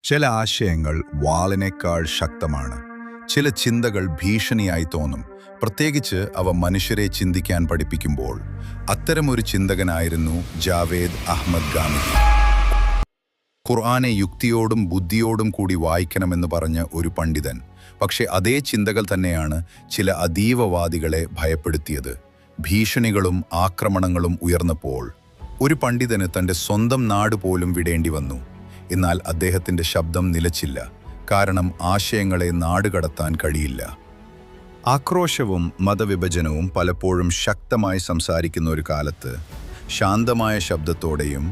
ചില ആശയങ്ങൾ വാളിനേക്കാൾ ശക്തമാണ്. ചില ചിന്തകൾ ഭീഷണിയായി തോന്നും, പ്രത്യേകിച്ച് അവ മനുഷ്യരെ ചിന്തിക്കാൻ പഠിപ്പിക്കുമ്പോൾ. അത്തരമൊരു ചിന്തകനായിരുന്നു ജാവേദ് അഹ്മദ് ഗാമിദി. ഖുർആനെ യുക്തിയോടും ബുദ്ധിയോടും കൂടി വായിക്കണമെന്ന് പറഞ്ഞ ഒരു പണ്ഡിതൻ. പക്ഷെ അതേ ചിന്തകൾ തന്നെയാണ് ചില അതീവവാദികളെ ഭയപ്പെടുത്തിയത്. ഭീഷണികളും ആക്രമണങ്ങളും ഉയർന്നപ്പോൾ ഒരു പണ്ഡിതന് തൻ്റെ സ്വന്തം നാട് പോലും വിടേണ്ടി വന്നു. എന്നാൽ അദ്ദേഹത്തിൻ്റെ ശബ്ദം നിലച്ചില്ല. കാരണം ആശയങ്ങളെ നാടുകടത്താൻ കഴിയില്ല. ആക്രോശവും മതവിഭജനവും പലപ്പോഴും ശക്തമായി സംസാരിക്കുന്ന ഒരു കാലത്ത് ശാന്തമായ ശബ്ദത്തോടെയും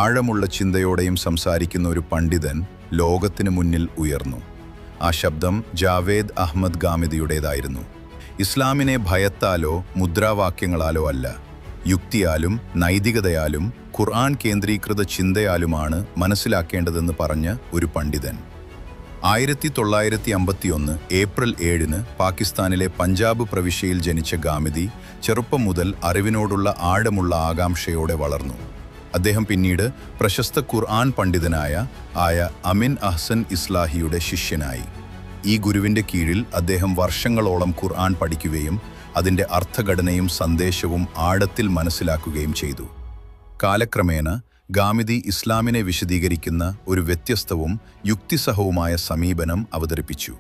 ആഴമുള്ള ചിന്തയോടെയും സംസാരിക്കുന്ന ഒരു പണ്ഡിതൻ ലോകത്തിന് മുന്നിൽ ഉയർന്നു. ആ ശബ്ദം ജാവേദ് അഹ്മദ് ഗാമിദിയുടേതായിരുന്നു. ഇസ്ലാമിനെ ഭയത്താലോ മുദ്രാവാക്യങ്ങളാലോ അല്ല, യുക്തിയാലും നൈതികതയാലും ഖുർആൻ കേന്ദ്രീകൃത ചിന്തയാലുമാണ് മനസ്സിലാക്കേണ്ടതെന്ന് പറഞ്ഞ ഒരു പണ്ഡിതൻ. 1951 ഏപ്രിൽ 7 പാകിസ്ഥാനിലെ പഞ്ചാബ് പ്രവിശ്യയിൽ ജനിച്ച ഗാമിദി ചെറുപ്പം മുതൽ അറിവിനോടുള്ള ആഴമുള്ള ആകാംക്ഷയോടെ വളർന്നു. അദ്ദേഹം പിന്നീട് പ്രശസ്ത ഖുർആൻ പണ്ഡിതനായ അമിൻ അഹ്സൻ ഇസ്ലാഹിയുടെ ശിഷ്യനായി. ഈ ഗുരുവിൻ്റെ കീഴിൽ അദ്ദേഹം വർഷങ്ങളോളം ഖുർആൻ പഠിക്കുകയും അതിൻ്റെ അർത്ഥഘടനയും സന്ദേശവും ആഴത്തിൽ മനസ്സിലാക്കുകയും ചെയ്തു. കാലക്രമേണ ഗാമിദി ഇസ്ലാമിനെ വിശദീകരിക്കുന്ന ഒരു വ്യത്യസ്തവും യുക്തിസഹവുമായ സമീപനം അവതരിപ്പിച്ചു.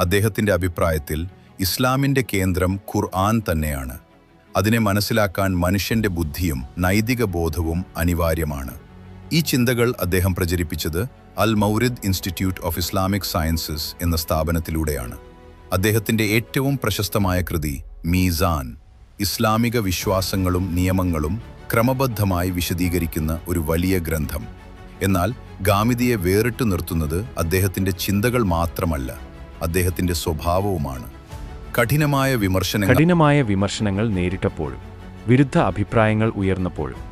അദ്ദേഹത്തിൻ്റെ അഭിപ്രായത്തിൽ ഇസ്ലാമിൻ്റെ കേന്ദ്രം ഖുർആൻ തന്നെയാണ്. അതിനെ മനസ്സിലാക്കാൻ മനുഷ്യൻ്റെ ബുദ്ധിയും നൈതിക ബോധവും അനിവാര്യമാണ്. ഈ ചിന്തകൾ അദ്ദേഹം പ്രചരിപ്പിച്ചത് അൽ മൗരിദ് ഇൻസ്റ്റിറ്റ്യൂട്ട് ഓഫ് ഇസ്ലാമിക് സയൻസസ് എന്ന സ്ഥാപനത്തിലൂടെയാണ്. അദ്ദേഹത്തിൻ്റെ ഏറ്റവും പ്രശസ്തമായ കൃതി മീസാൻ, ഇസ്ലാമിക വിശ്വാസങ്ങളും നിയമങ്ങളും ക്രമബദ്ധമായി വിശദീകരിക്കുന്ന ഒരു വലിയ ഗ്രന്ഥം. എന്നാൽ ഗാമിദിയെ വേറിട്ടു നിർത്തുന്നത് അദ്ദേഹത്തിൻ്റെ ചിന്തകൾ മാത്രമല്ല, അദ്ദേഹത്തിൻ്റെ സ്വഭാവവുമാണ്. കഠിനമായ വിമർശനങ്ങൾ നേരിട്ടപ്പോഴും വിരുദ്ധ അഭിപ്രായങ്ങൾ ഉയർന്നപ്പോഴും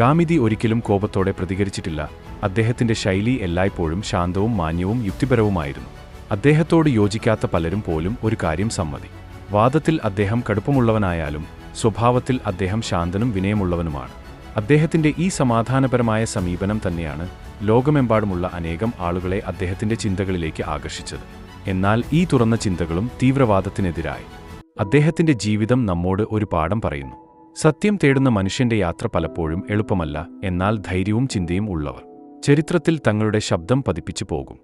ഗാമിദി ഒരിക്കലും കോപത്തോടെ പ്രതികരിച്ചിട്ടില്ല. അദ്ദേഹത്തിൻ്റെ ശൈലി എല്ലായ്പ്പോഴും ശാന്തവും മാന്യവും യുക്തിപരവുമായിരുന്നു. അദ്ദേഹത്തോട് യോജിക്കാത്ത പലരും പോലും ഒരു കാര്യം സമ്മതി. വാദത്തിൽ അദ്ദേഹം കടുപ്പമുള്ളവനായാലും സ്വഭാവത്തിൽ അദ്ദേഹം ശാന്തനും വിനയമുള്ളവനുമാണ്. അദ്ദേഹത്തിൻ്റെ ഈ സമാധാനപരമായ സമീപനം തന്നെയാണ് ലോകമെമ്പാടുമുള്ള അനേകം ആളുകളെ അദ്ദേഹത്തിൻ്റെ ചിന്തകളിലേക്ക് ആകർഷിച്ചത്. എന്നാൽ ഈ തുറന്ന ചിന്തകളും തീവ്രവാദത്തിനെതിരായി അദ്ദേഹത്തിൻ്റെ ജീവിതം നമ്മോട് ഒരു പാഠം പറയുന്നു. സത്യം തേടുന്ന മനുഷ്യന്റെ യാത്ര പലപ്പോഴും എളുപ്പമല്ല, എന്നാൽ ധൈര്യവും ചിന്തയും ഉള്ളവർ ചരിത്രത്തിൽ തങ്ങളുടെ ശബ്ദം പതിപ്പിച്ചു പോകും.